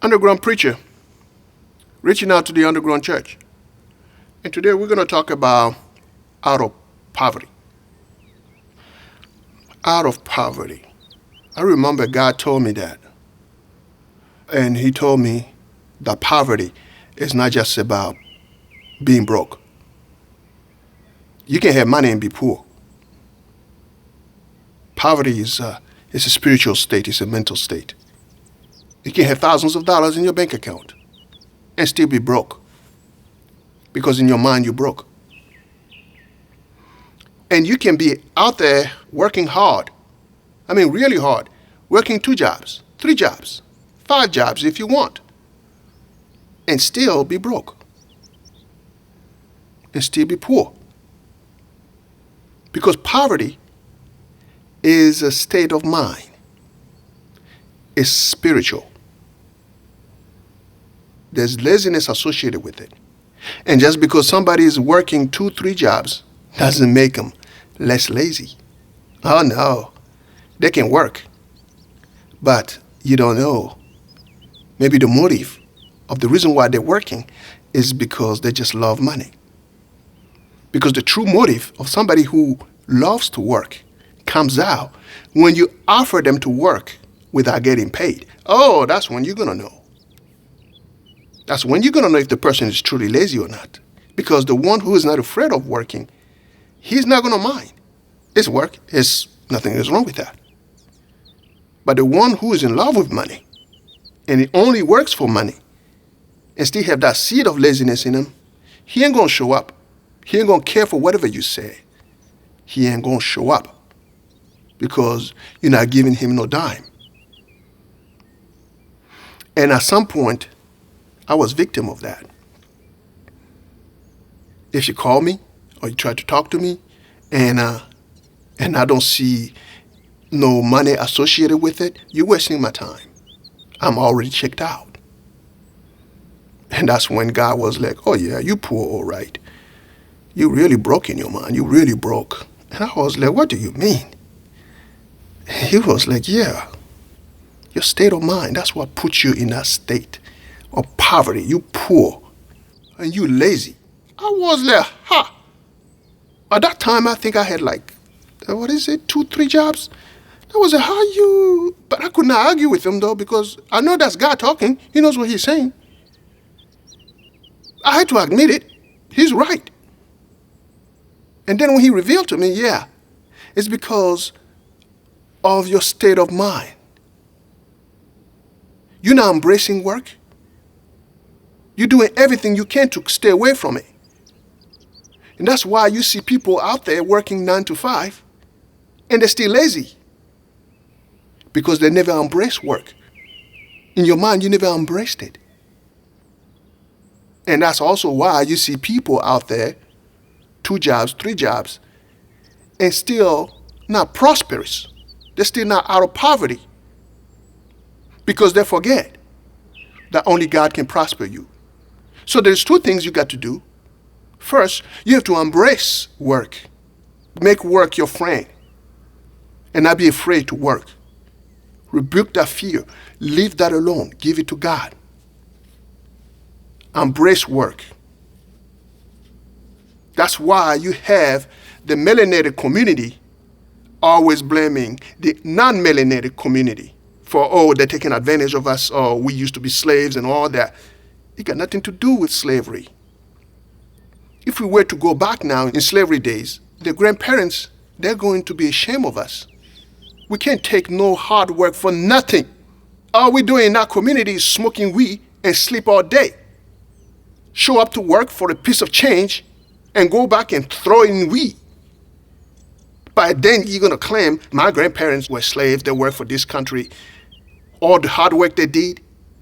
underground preacher reaching out to the underground church. And today we're going to talk about out of poverty. Out of poverty. I remember God told me that. And he told me that poverty is not just about being broke. You can have money and be poor. Poverty is a spiritual state, it's a mental state. You can have thousands of dollars in your bank account and still be broke. Because in your mind you're broke. And you can be out there working hard. I mean really hard. Working 2 jobs, 3 jobs, 5 jobs if you want. And still be broke. And still be poor. Because poverty is a state of mind. It's spiritual. There's laziness associated with it. And just because somebody is working 2, 3 jobs doesn't make them less lazy. Oh no, they can work. But you don't know. Maybe the motive of the reason why they're working is because they just love money. Because the true motive of somebody who loves to work comes out when you offer them to work without getting paid. Oh, that's when you're going to know. That's when you're going to know if the person is truly lazy or not. Because the one who is not afraid of working, he's not going to mind. It's work. Nothing is wrong with that. But the one who is in love with money, and he only works for money, and still have that seed of laziness in him, he ain't going to show up. He ain't going to care for whatever you say. He ain't going to show up because you're not giving him no dime. And at some point, I was victim of that. If you call me or you try to talk to me and I don't see no money associated with it, you're wasting my time. I'm already checked out. And that's when God was like, oh yeah, you poor, all right. You really broke in your mind. You really broke. And I was like, what do you mean? He was like, yeah, your state of mind, that's what puts you in that state of poverty. You poor and you lazy. I was like, ha. At that time, I think I had 2, 3 jobs. I was like, how you? But I could not argue with him though, because I know that's God talking. He knows what he's saying. I had to admit it. He's right. And then when he revealed to me, yeah, it's because of your state of mind. You're not embracing work. You're doing everything you can to stay away from it. And that's why you see people out there working 9 to 5 and they're still lazy. Because they never embrace work. In your mind, you never embraced it. And that's also why you see people out there 2 jobs, 3 jobs, and still not prosperous. They're still not out of poverty. Because they forget that only God can prosper you. So there's 2 things you got to do. First, you have to embrace work. Make work your friend. And not be afraid to work. Rebuke that fear. Leave that alone. Give it to God. Embrace work. That's why you have the melanated community always blaming the non-melanated community for, oh, they're taking advantage of us, or we used to be slaves and all that. It got nothing to do with slavery. If we were to go back now in slavery days, the grandparents, they're going to be ashamed of us. We can't take no hard work for nothing. All we're doing in our community is smoking weed and sleep all day. Show up to work for a piece of change and go back and throw in weed. But then you're going to claim my grandparents were slaves, they worked for this country. All the hard work they did,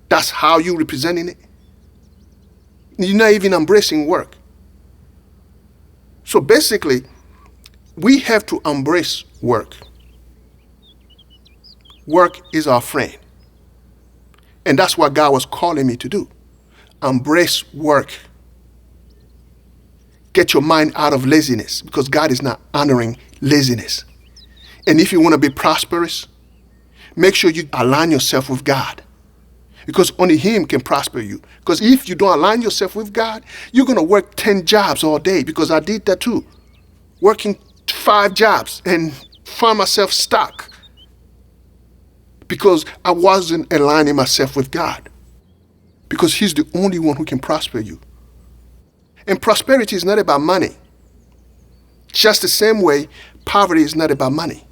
that's how you representing it. You're not even embracing work. So basically, we have to embrace work. Work is our friend. And that's what God was calling me to do. Embrace work. Get your mind out of laziness, because God is not honoring laziness. And if you want to be prosperous, make sure you align yourself with God. Because only him can prosper you. Because if you don't align yourself with God, you're going to work 10 jobs all day, because I did that too. Working 5 jobs and find myself stuck because I wasn't aligning myself with God. Because he's the only one who can prosper you. And prosperity is not about money. Just the same way poverty is not about money.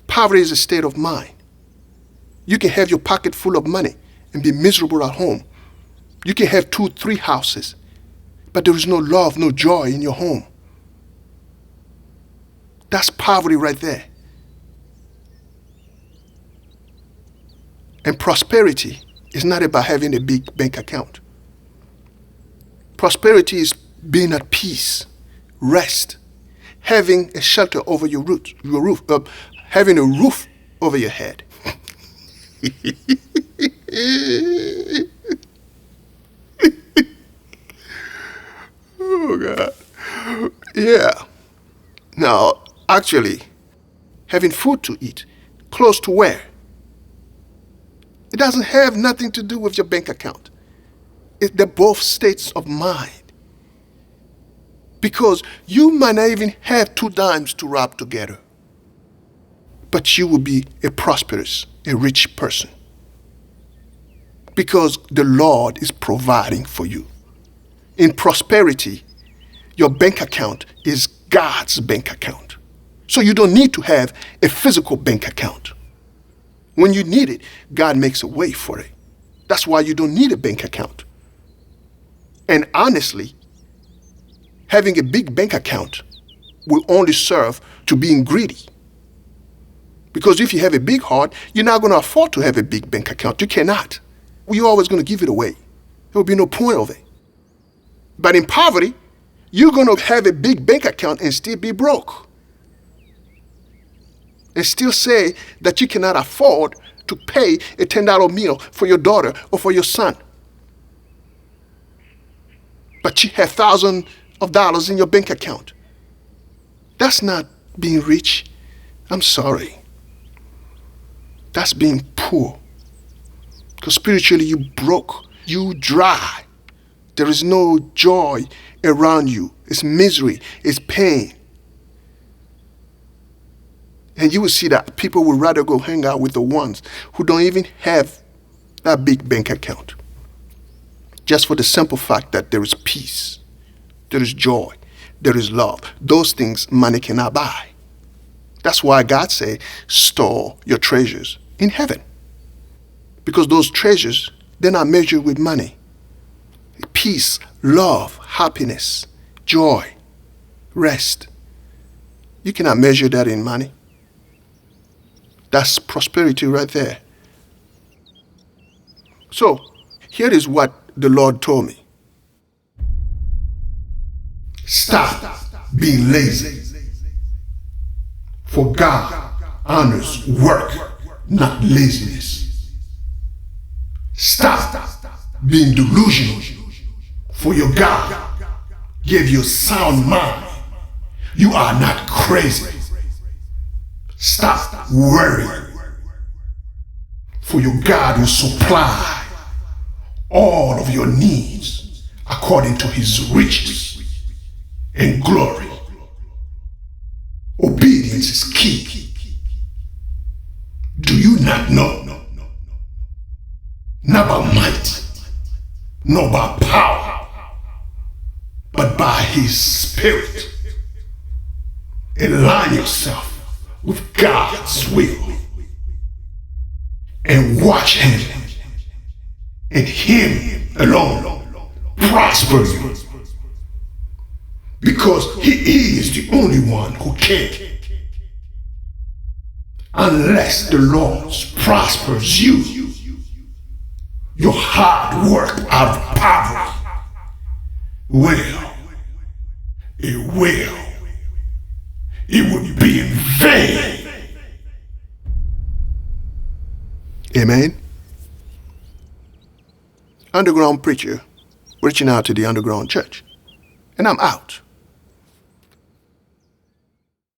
Poverty is a state of mind. You can have your pocket full of money and be miserable at home. You can have 2, 3 houses, but there is no love, no joy in your home. That's poverty right there. And prosperity is not about having a big bank account. Prosperity is being at peace, rest, having a shelter over your roof, having a roof over your head. Oh, God. Yeah. Now, actually, having food to eat, clothes to wear, it doesn't have nothing to do with your bank account. They're both states of mind. Because you might not even have 2 dimes to rub together, but you will be a prosperous, a rich person. Because the Lord is providing for you. In prosperity, your bank account is God's bank account. So you don't need to have a physical bank account. When you need it, God makes a way for it. That's why you don't need a bank account. And honestly, having a big bank account will only serve to being greedy. Because if you have a big heart, you're not going to afford to have a big bank account. You cannot. You're always going to give it away. There will be no point of it. But in poverty, you're going to have a big bank account and still be broke. And still say that you cannot afford to pay a $10 meal for your daughter or for your son. But you have thousands of dollars in your bank account. That's not being rich. I'm sorry. That's being poor. Because spiritually you broke. You dry. There is no joy around you. It's misery. It's pain. And you will see that people would rather go hang out with the ones who don't even have that big bank account. Just for the simple fact that there is peace, there is joy, there is love. Those things money cannot buy. That's why God said, store your treasures in heaven. Because those treasures, they're not measured with money. Peace, love, happiness, joy, rest. You cannot measure that in money. That's prosperity right there. So, here is what the Lord told me. Stop being lazy. For God honors work, not laziness. Stop being delusional. For your God gave you a sound mind. You are not crazy. Stop worrying. For your God will supply all of your needs according to his riches and glory. Obedience is key. Do you not know? Not by might, nor by power, but by his Spirit. Align yourself with God's will and watch him and him alone prosper you. Because he is the only one who can. Unless the Lord prospers you, your hard work out of poverty it would be in vain. Amen. Underground preacher reaching out to the underground church. And I'm out.